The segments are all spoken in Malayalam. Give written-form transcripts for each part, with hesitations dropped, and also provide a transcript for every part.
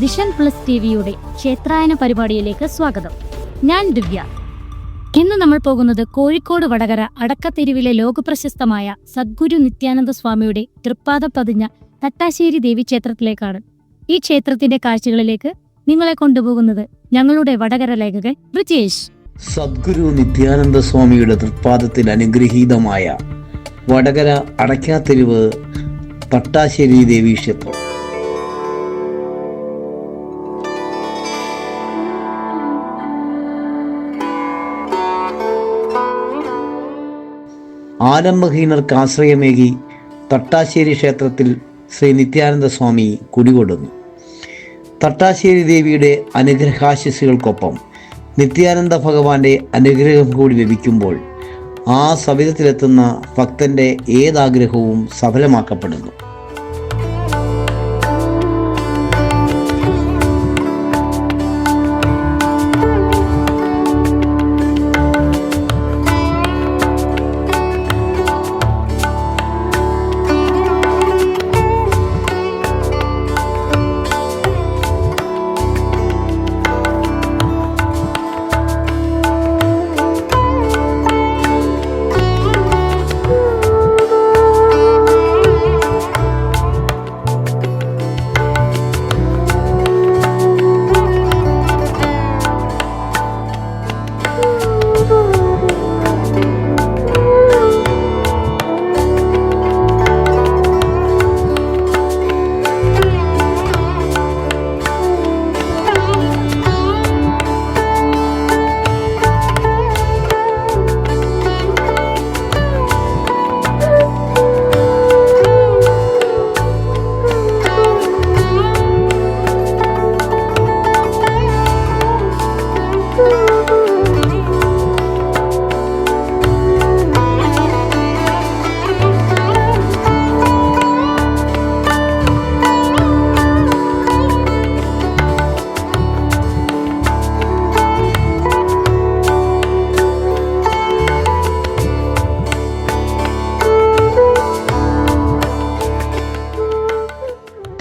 ദിഷൻ പ്ലസ് ടിവിയുടെ ക്ഷേത്രായന പരിപാടിയിലേക്ക് സ്വാഗതം. ഞാൻ ദിവ്യ. ഇന്ന് നമ്മൾ പോകുന്നത് കോഴിക്കോട് വടകര അടക്കത്തെരുവിലെ ലോകപ്രശസ്തമായ സദ്ഗുരു നിത്യാനന്ദ സ്വാമിയുടെ തൃപ്പാദം പതിഞ്ഞ തട്ടാശ്ശേരി ദേവി ക്ഷേത്രത്തിലേക്കാണ്. ഈ ക്ഷേത്രത്തിന്റെ കാഴ്ചകളിലേക്ക് നിങ്ങളെ കൊണ്ടുപോകുന്നത് ഞങ്ങളുടെ വടകര ലേഖകൻ ബ്രിജേഷ്. സദ്ഗുരു നിത്യാനന്ദ സ്വാമിയുടെ തൃപ്പാദത്തിൽ അനുഗ്രഹീതമായ വടകര അടക്കാത്തെരുവ് തട്ടാശ്ശേരി ദേവി ക്ഷേത്രം. ആലംബഹീനർക്ക് ആശ്രയമേകി തട്ടാശ്ശേരി ക്ഷേത്രത്തിൽ ശ്രീ നിത്യാനന്ദ സ്വാമി കുടികൊള്ളുന്നു. തട്ടാശ്ശേരി ദേവിയുടെ അനുഗ്രഹാശിസുകൾക്കൊപ്പം നിത്യാനന്ദ ഭഗവാന്റെ അനുഗ്രഹം കൂടി ലഭിക്കുമ്പോൾ ആ സവിധത്തിലെത്തുന്ന ഭക്തൻ്റെ ഏതാഗ്രഹവും സഫലമാക്കപ്പെടുന്നു.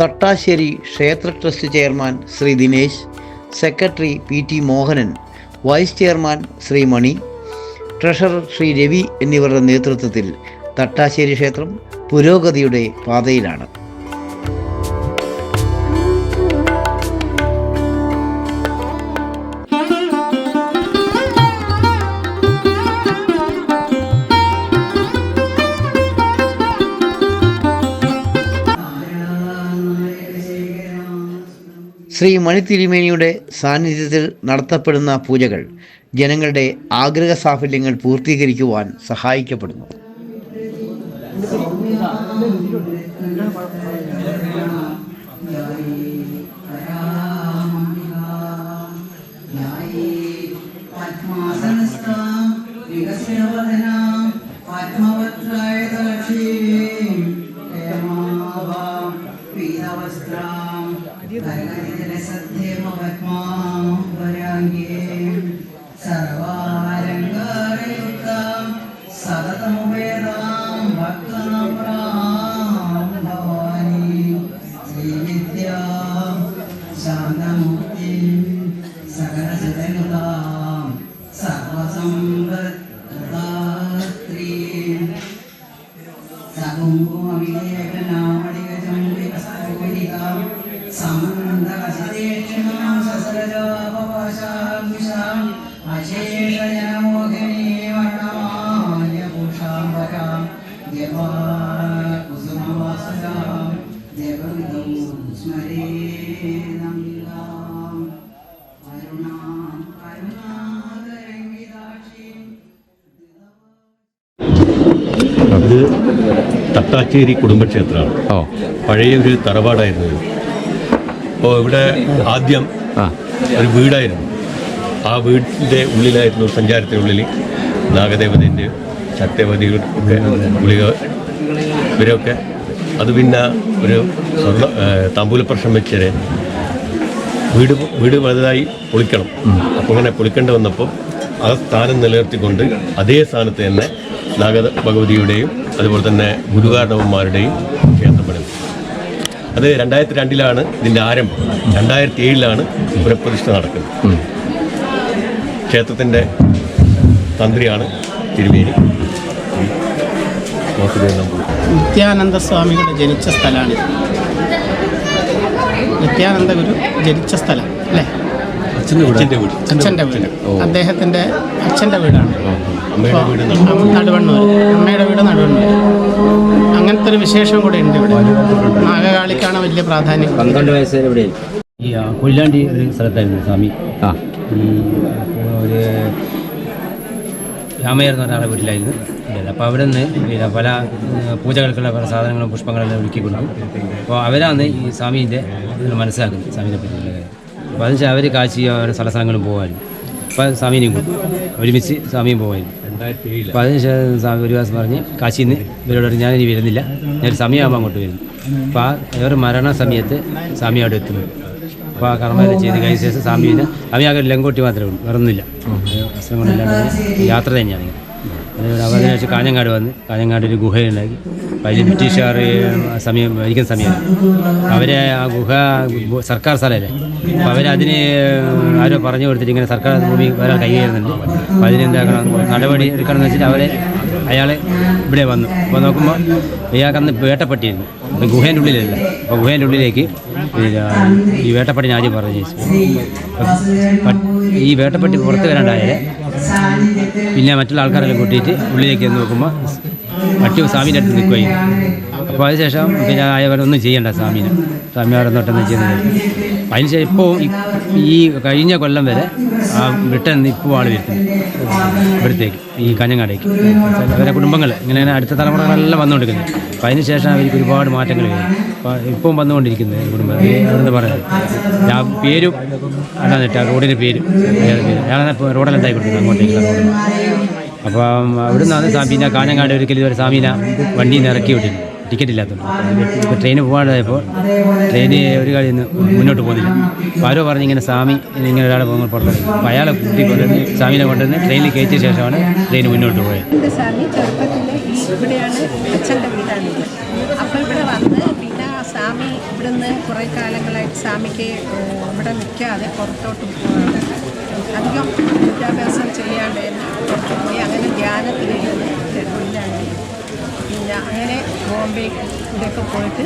തട്ടാശ്ശേരി ക്ഷേത്ര trust chairman Shri Dinesh, secretary P T. Mohanan, vice chairman Shri Mani, treasurer Shri Ravi എന്നിവരുടെ നേതൃത്വത്തിൽ തട്ടാശ്ശേരി ക്ഷേത്രം പുരോഗതിയുടെ പാതയിലാണ്. ശ്രീ മണിത്തിരുമേനിയുടെ സാന്നിധ്യത്തിൽ നടത്തപ്പെടുന്ന പൂജകൾ ജനങ്ങളുടെ ആഗ്രഹ സാഫല്യങ്ങൾ പൂർത്തീകരിക്കുവാൻ സഹായിക്കപ്പെടുന്നു. അത് തട്ടാശ്ശേരി കുടുംബക്ഷേത്രമാണ്. പഴയ ഒരു തറവാടായിരുന്നു. അപ്പോൾ ഇവിടെ ആദ്യം ഒരു വീടായിരുന്നു. ആ വീടിൻ്റെ ഉള്ളിലായിരുന്നു സഞ്ചാരത്തിനുള്ളിൽ നാഗദേവതൻ്റെ സത്യവതിയൊക്കെ ഗുളിക ഇവരൊക്കെ. അത് പിന്നെ ഒരു താമ്പൂലപ്രശ്നം വെച്ചേ വീട് വലുതായി പൊളിക്കണം. അപ്പോൾ അങ്ങനെ പൊളിക്കേണ്ടി വന്നപ്പോൾ ആ സ്ഥാനം നിലനിർത്തിക്കൊണ്ട് അതേ സ്ഥാനത്ത് തന്നെ നാഗഭഗവതിയുടെയും അതുപോലെ തന്നെ ഗുരുകാരണവന്മാരുടെയും ക്ഷേത്രം പണിതു. അത് 2002 ഇതിൻ്റെ ആരംഭം. 2007 പുനഃപ്രതിഷ്ഠ നടക്കുന്നത്. ക്ഷേത്രത്തിൻ്റെ തന്ത്രിയാണ് തിരുമേനി നിത്യാനന്ദ സ്വാമികളുടെ ജനിച്ച സ്ഥലമാണിത്. നിത്യാനന്ദ ഗുരു ജനിച്ച സ്ഥലം അല്ലേ? അച്ഛൻ്റെ വീട്, അദ്ദേഹത്തിൻ്റെ അച്ഛൻ്റെ വീടാണ്. നടുവണ്ണൂർ, അമ്മയുടെ വീട് നടുവണ്ണൂർ. അങ്ങനത്തെ ഒരു വിശേഷം കൂടെ ഉണ്ട് ഇവിടെ. നാഗകാളിക്കാണ് വലിയ പ്രാധാന്യം. 12 വയസ്സ് ഇവിടെ ഈ കൊയിലാണ്ടി ഒരു സ്ഥലത്തായിരുന്നു സ്വാമി. ഒരു രാമയ്യർ എന്ന് പറഞ്ഞ ആളുടെ വീട്ടിലായിരുന്നു. അപ്പോൾ അവിടെ നിന്ന് പിന്നെ പല പൂജകൾക്കുള്ള പല സാധനങ്ങളും പുഷ്പങ്ങളെല്ലാം ഒരുക്കിക്കൊണ്ടു. അപ്പോൾ അവരാണ് ഈ സ്വാമീൻ്റെ മനസ്സിലാക്കുന്നത്, സ്വാമീനെ പറ്റിയുള്ള കാര്യം. അപ്പോൾ അതിന് അവർ കാശി അവരുടെ സ്ഥലങ്ങളും പോകുമായിരുന്നു. അപ്പോൾ സ്വാമീനെയും കൂട്ടും ഒരുമിച്ച് സ്വാമിയും പോകുമായിരുന്നു. 2007 അപ്പോൾ അതിനുശേഷം സ്വാമി ഒരു ദിവസം പറഞ്ഞ് കാശിയിൽ നിന്ന് ഇവരോട് ഞാനിനി വരുന്നില്ല, ഞാനൊരു സമയമാകുമ്പോൾ അങ്ങോട്ട് വരുന്നു. അപ്പോൾ ആ ഇവർ മരണ സമയത്ത് സ്വാമി അവിടെ എത്തുന്നു. അപ്പോൾ ആ കർമ്മം ചെയ്ത് കഴിഞ്ഞ ശേഷം സ്വാമിനെ ആകെ ഒരു ലങ്കോട്ടി മാത്രമേ ഉള്ളൂ, വേറൊന്നുമില്ല. വസ്ത്രം കൊണ്ടില്ലാണ്ട് യാത്ര തന്നെയാണ്. അതിന് വെച്ച് കാഞ്ഞങ്ങാട് വന്ന് കാഞ്ഞങ്ങാട് ഒരു ഗുഹയുണ്ടാക്കി. അപ്പോൾ അതിൽ ബ്രിട്ടീഷുകാർ സമയം ഭരിക്കുന്ന സമയമാണ്. അവരെ ആ ഗുഹ സർക്കാർ സ്ഥലമല്ലേ, അപ്പോൾ അവരതിന് ആരോ പറഞ്ഞു കൊടുത്തിട്ട് ഇങ്ങനെ സർക്കാർ ഭൂമി വരാൻ കൈകേറുന്നുണ്ട്, അപ്പോൾ അതിനെന്താക്കണം നടപടി എടുക്കണം എന്ന് വെച്ചിട്ട് അയാൾ ഇവിടെ വന്നു. അപ്പോൾ നോക്കുമ്പോൾ ഇയാൾക്കന്ന് വേട്ടപ്പട്ടിയായിരുന്നു. അപ്പോൾ ഗുഹേൻ്റെ ഉള്ളിലല്ല, അപ്പോൾ ഗുഹേൻ്റെ ഉള്ളിലേക്ക് ഈ വേട്ടപ്പട്ടിനെ ആദ്യം പറഞ്ഞു. ഈ വേട്ടപ്പട്ടി പുറത്ത് വരാണ്ടായാലേ പിന്നെ മറ്റുള്ള ആൾക്കാരെല്ലാം കൂട്ടിയിട്ട് ഉള്ളിലേക്ക് എന്ന് നോക്കുമ്പോൾ പട്ടി സ്വാമീൻ്റെ അടുത്ത് നിൽക്കുകയും. അപ്പോൾ അതിനുശേഷം പിന്നെ അയവരൊന്നും ചെയ്യണ്ട സ്വാമി അവിടെ നിന്നൊട്ടൊന്നും ചെയ്യുന്നത്. അതിനുശേഷം ഇപ്പോൾ ഈ കഴിഞ്ഞ കൊല്ലം വരെ ആ ബ്രിട്ടൻ ഇപ്പോൾ ആൾ വരുത്തുന്നു ഇവിടത്തേക്ക്, ഈ കാഞ്ഞങ്ങാടേക്ക്. അവരെ കുടുംബങ്ങൾ ഇങ്ങനെ അടുത്ത തലമുറകളെല്ലാം വന്നുകൊണ്ടിരിക്കുന്നത്. അപ്പോൾ അതിനുശേഷം അവർക്ക് ഒരുപാട് മാറ്റങ്ങൾ വരും. അപ്പോൾ ഇപ്പം വന്നുകൊണ്ടിരിക്കുന്നത് കുടുംബം എന്താ പറയുന്നത്, ആ പേരും അല്ലാന്നിട്ട് ആ റോഡിൻ്റെ പേര് അയാളെ റോഡെല്ലാം ഉണ്ടായി കൊടുക്കുന്നത് അങ്ങോട്ടേക്കുള്ള റോഡ്. അപ്പോൾ അവിടെ നിന്നാണ് പിന്നെ കാഞ്ഞങ്ങാട് ഒരിക്കലും ഇതുവരെ സ്വാമീനെ വണ്ടിയിൽ നിന്ന് ഇറക്കി വിട്ടിരുന്നു, ടിക്കറ്റ് ഇല്ലാത്തതുകൊണ്ട്. ഇപ്പോൾ ട്രെയിന് പോകാണ്ടായപ്പോൾ ട്രെയിന് ഒരു കളി മുന്നോട്ട് പോകുന്നില്ല. അപ്പോൾ ആരോ പറഞ്ഞ് ഇങ്ങനെ സ്വാമി ഇങ്ങനെ ഒരാളെ പോകുമ്പോൾ പുറത്തു. അപ്പോൾ അയാളെ കൂട്ടിക്കൊണ്ടുവന്ന് സ്വാമിനെ കൊണ്ടുവന്ന് ട്രെയിനിൽ കയറ്റിയ ശേഷമാണ് ട്രെയിൻ മുന്നോട്ട് പോയത്. എൻ്റെ സ്വാമി ചെറുപ്പത്തിൽ ഇവിടെയാണ് അച്ഛൻ്റെ വീടാണിത്. അപ്പോൾ ഇവിടെ വന്ന് പിന്നെ സ്വാമി ഇവിടുന്ന് കുറേ കാലങ്ങളായിട്ട് സ്വാമിക്ക് ഇവിടെ നിൽക്കാതെ പുറത്തോട്ട് പോകാതെ അധികം വിദ്യാഭ്യാസം ചെയ്യാണ്ട് തന്നെ പുറത്തു പോയി. അങ്ങനെ ധ്യാനത്തിലിരുന്ന് ഡൽഹിയിലാണ്. പിന്നെ അങ്ങനെ ബോംബെ ഇവിടെയൊക്കെ പോയിട്ട്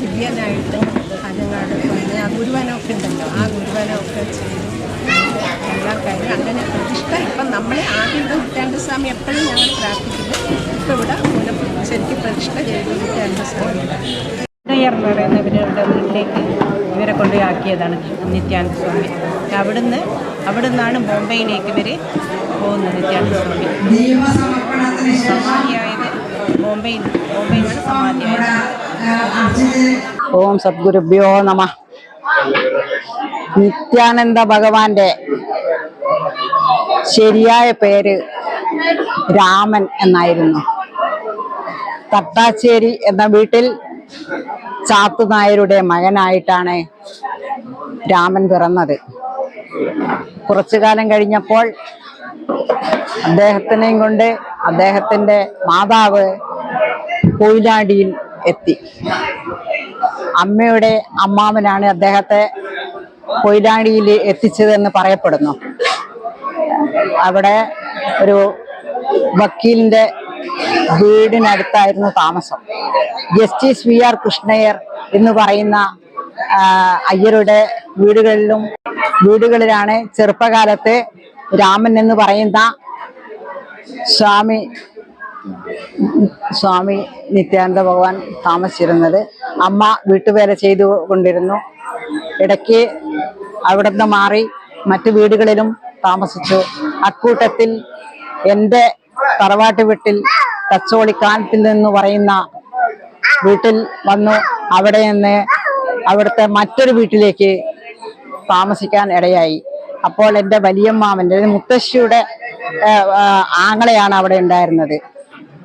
ദിവ്യനായിട്ട് കാഞ്ഞങ്ങാട് പോയി ആ ഗുരുവനമൊക്കെ ഉണ്ടല്ലോ, ആ ഗുരുവനമൊക്കെ ചെയ്ത് എല്ലാം കഴിഞ്ഞ് അങ്ങനെ പ്രതിഷ്ഠ. ഇപ്പം നമ്മൾ ആദ്യം ഇവിടെ നിത്യാനന്ദ സ്വാമി എപ്പോഴും ഞങ്ങൾ പ്രാർത്ഥിക്കുന്നത്. ഇപ്പം ഇവിടെ ശരിക്കും പ്രതിഷ്ഠ ചെയ്ത് നിത്യാനന്ദ സ്വാമി എന്ന് പറയുന്നവരുടെ വീട്ടിലേക്ക് ഇവരെ കൊണ്ടുപോയാക്കിയതാണ് നിത്യാനന്ദ സ്വാമി. അവിടെ നിന്നാണ് ബോംബെയിലേക്ക് ഇവർ പോകുന്നത്. നിത്യാനന്ദ സ്വാമി സമാധിയായത് ബോംബെയിലാണ് സമാധിയായത്. ഓം സദ്ഗുരുഭ്യോ നമ. നിത്യാനന്ദ ഭഗവാന്റെ ശരിയായ പേര് രാമൻ എന്നായിരുന്നു. തട്ടാശ്ശേരി എന്ന വീട്ടിൽ ചാത്തു നായരുടെ മകനായിട്ടാണ് രാമൻ പിറന്നത്. കുറച്ചു കാലം കഴിഞ്ഞപ്പോൾ അദ്ദേഹത്തിനെയും കൊണ്ട് അദ്ദേഹത്തിൻ്റെ മാതാവ് കൊയിലാണ്ടിയിൽ എത്തി. അമ്മയുടെ അമ്മാവനാണ് അദ്ദേഹത്തെ കൊയിലാണ്ടിയിൽ എത്തിച്ചതെന്ന് പറയപ്പെടുന്നു. അവിടെ ഒരു വക്കീലിൻ്റെ വീടിനടുത്തായിരുന്നു താമസം. ജസ്റ്റിസ് VR കൃഷ്ണയ്യർ എന്ന് പറയുന്ന അയ്യരുടെ വീടുകളിലാണ് ചെറുപ്പകാലത്ത് രാമൻ എന്ന് പറയുന്ന സ്വാമി നിത്യാനന്ദ ഭഗവാൻ താമസിച്ചിരുന്നത്. അമ്മ വീട്ടുവേല ചെയ്തു കൊണ്ടിരുന്നു. ഇടയ്ക്ക് അവിടുന്ന് മാറി മറ്റു വീടുകളിലും താമസിച്ചു. അക്കൂട്ടത്തിൽ എൻ്റെ തറവാട്ട് വീട്ടിൽ തച്ചോളിക്കാനത്തിൽ നിന്ന് പറയുന്ന വീട്ടിൽ വന്നു. അവിടെ നിന്ന് അവിടുത്തെ മറ്റൊരു വീട്ടിലേക്ക് താമസിക്കാൻ ഇടയായി. അപ്പോൾ എൻ്റെ വലിയമ്മാവൻ്റെ മുത്തശ്ശിയുടെ ആങ്ങളെയാണ് അവിടെ ഉണ്ടായിരുന്നത്.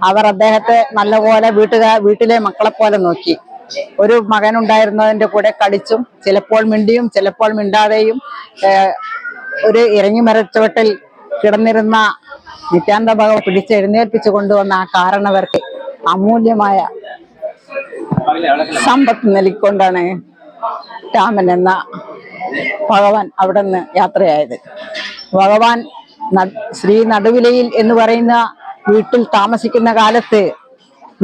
അവർ അദ്ദേഹത്തെ നല്ലപോലെ വീട്ടിലെ മക്കളെ പോലെ നോക്കി. ഒരു മകനുണ്ടായിരുന്നതിൻ്റെ കൂടെ കളിച്ചും ചിലപ്പോൾ മിണ്ടിയും ചിലപ്പോൾ മിണ്ടാതെയും ഒരു ഇറങ്ങി മരച്ചുവട്ടിൽ കിടന്നിരുന്ന നിത്യാനന്ദ ഭഗവാൻ പിടിച്ചെഴുന്നേൽപ്പിച്ചു കൊണ്ടുവന്ന ആ കാരണവർക്ക് അമൂല്യമായ സമ്പത്ത് നൽകിക്കൊണ്ടാണ് രാമൻ എന്ന ഭഗവാൻ അവിടെ നിന്ന് യാത്രയായത്. ഭഗവാൻ ശ്രീ നടുവിലയിൽ എന്ന് പറയുന്ന വീട്ടിൽ താമസിക്കുന്ന കാലത്ത്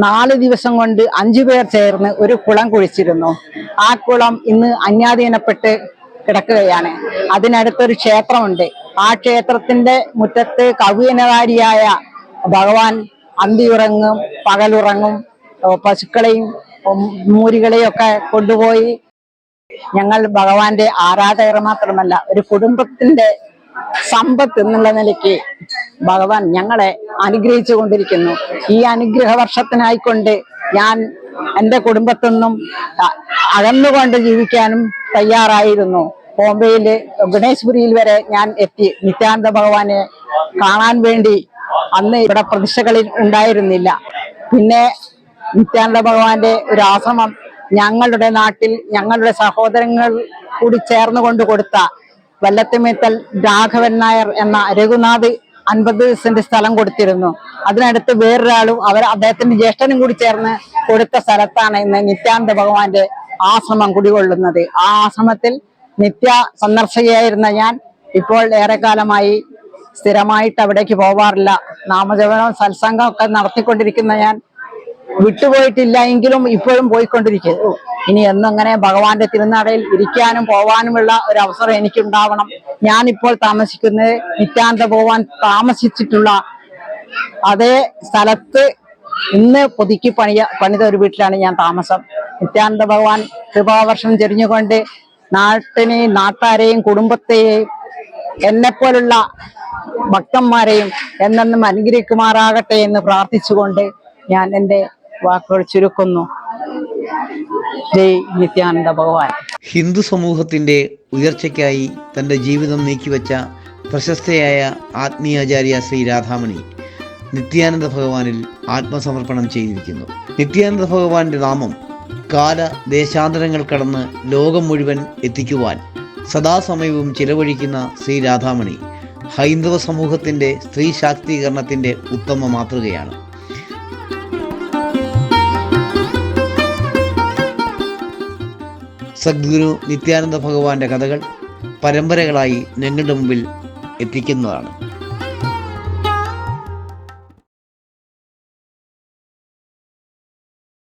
4 ദിവസം കൊണ്ട് 5 പേർ ചേർന്ന് ഒരു കുളം കുഴിച്ചിരുന്നു. ആ കുളം ഇന്ന് അന്യാധീനപ്പെട്ട് കിടക്കുകയാണ്. അതിനടുത്തൊരു ക്ഷേത്രമുണ്ട്. ആ ക്ഷേത്രത്തിന്റെ മുറ്റത്ത് കൗവീനകാരിയായ ഭഗവാൻ അന്തിയുറങ്ങും പകലുറങ്ങും. പശുക്കളെയും മൂരികളെയും ഒക്കെ കൊണ്ടുപോയി ഞങ്ങൾ ഭഗവാന്റെ ആരാധകർ മാത്രമല്ല ഒരു കുടുംബത്തിന്റെ സമ്പത്ത് എന്നുള്ള നിലയ്ക്ക് ഭഗവാൻ ഞങ്ങളെ അനുഗ്രഹിച്ചു കൊണ്ടിരിക്കുന്നു. ഈ അനുഗ്രഹ വർഷത്തിനായിക്കൊണ്ട് ഞാൻ എൻ്റെ കുടുംബത്തിൽ നിന്നും അകന്നുകൊണ്ട് ജീവിക്കാനും തയ്യാറായിരുന്നു. ബോംബെയില് ഗണേശ്പുരിയിൽ വരെ ഞാൻ എത്തി. നിത്യാനന്ദ ഭഗവാനെ കാണാൻ വേണ്ടി അന്ന് ഇവിടെ പ്രതിഷ്ഠകളിൽ ഉണ്ടായിരുന്നില്ല. പിന്നെ നിത്യാനന്ദ ഭഗവാന്റെ ഒരു ആശ്രമം ഞങ്ങളുടെ നാട്ടിൽ ഞങ്ങളുടെ സഹോദരങ്ങൾ കൂടി ചേർന്നുകൊണ്ട് കൊടുത്ത വല്ലത്തുമേത്തൽ രാഘവൻ നായർ എന്ന രഘുനാഥ് 50 സെന്റ് സ്ഥലം കൊടുത്തിരുന്നു. അതിനടുത്ത് വേറൊരാളും അദ്ദേഹത്തിന്റെ ജ്യേഷ്ഠനും കൂടി ചേർന്ന് കൊടുത്ത സ്ഥലത്താണ് ഇന്ന് നിത്യാനന്ദ ഭഗവാന്റെ ആശ്രമം കുടികൊള്ളുന്നത്. ആ ആശ്രമത്തിൽ നിത്യ സന്ദർശകയായിരുന്ന ഞാൻ ഇപ്പോൾ ഏറെക്കാലമായി സ്ഥിരമായിട്ട് അവിടേക്ക് പോവാറില്ല. നാമജപനം സത്സംഗം ഒക്കെ നടത്തിക്കൊണ്ടിരിക്കുന്ന ഞാൻ വിട്ടുപോയിട്ടില്ല എങ്കിലും ഇപ്പോഴും പോയിക്കൊണ്ടിരിക്കുന്നു. ഇനി എന്നങ്ങനെ ഭഗവാന്റെ തിരുനടയിൽ ഇരിക്കാനും പോവാനുമുള്ള ഒരു അവസരം എനിക്കുണ്ടാവണം. ഞാനിപ്പോൾ താമസിക്കുന്നത് നിത്യാനന്ദ ഭഗവാൻ താമസിച്ചിട്ടുള്ള അതേ സ്ഥലത്ത് ഇന്ന് പുതുക്കി പണിത ഒരു വീട്ടിലാണ് ഞാൻ താമസം. നിത്യാനന്ദ ഭഗവാൻ കൃപാവർഷം ചെരിഞ്ഞുകൊണ്ട് നാട്ടിനെയും നാട്ടാരെയും കുടുംബത്തെയും എന്നെപ്പോലുള്ള ഭക്തന്മാരെയും എന്നെന്നും അനുഗ്രഹിക്കുമാറാകട്ടെ എന്ന് പ്രാർത്ഥിച്ചുകൊണ്ട് ഞാൻ എൻ്റെ വാക്കുകൾ ചുരുക്കുന്നു. ജയ് നിത്യാനന്ദ ഭഗവാൻ. ഹിന്ദു സമൂഹത്തിൻ്റെ ഉയർച്ചയ്ക്കായി തൻ്റെ ജീവിതം നീക്കിവെച്ച പ്രശസ്തയായ ആത്മീയാചാര്യ ശ്രീ രാധാമണി നിത്യാനന്ദ ഭഗവാനിൽ ആത്മസമർപ്പണം ചെയ്തിരിക്കുന്നു. നിത്യാനന്ദ ഭഗവാന്റെ നാമം കാല ദേശാന്തരങ്ങൾ കടന്ന് ലോകം മുഴുവൻ എത്തിക്കുവാൻ സദാസമയവും ചിലവഴിക്കുന്ന ശ്രീ രാധാമണി ഹൈന്ദവ സമൂഹത്തിൻ്റെ സ്ത്രീ ശാക്തീകരണത്തിൻ്റെ ഉത്തമ മാതൃകയാണ്. സദ്ഗുരു നിത്യാനന്ദ ഭഗവാന്റെ കഥകൾ പരമ്പരകളായി ഞങ്ങളുടെ മുമ്പിൽ എത്തിക്കുന്നതാണ്.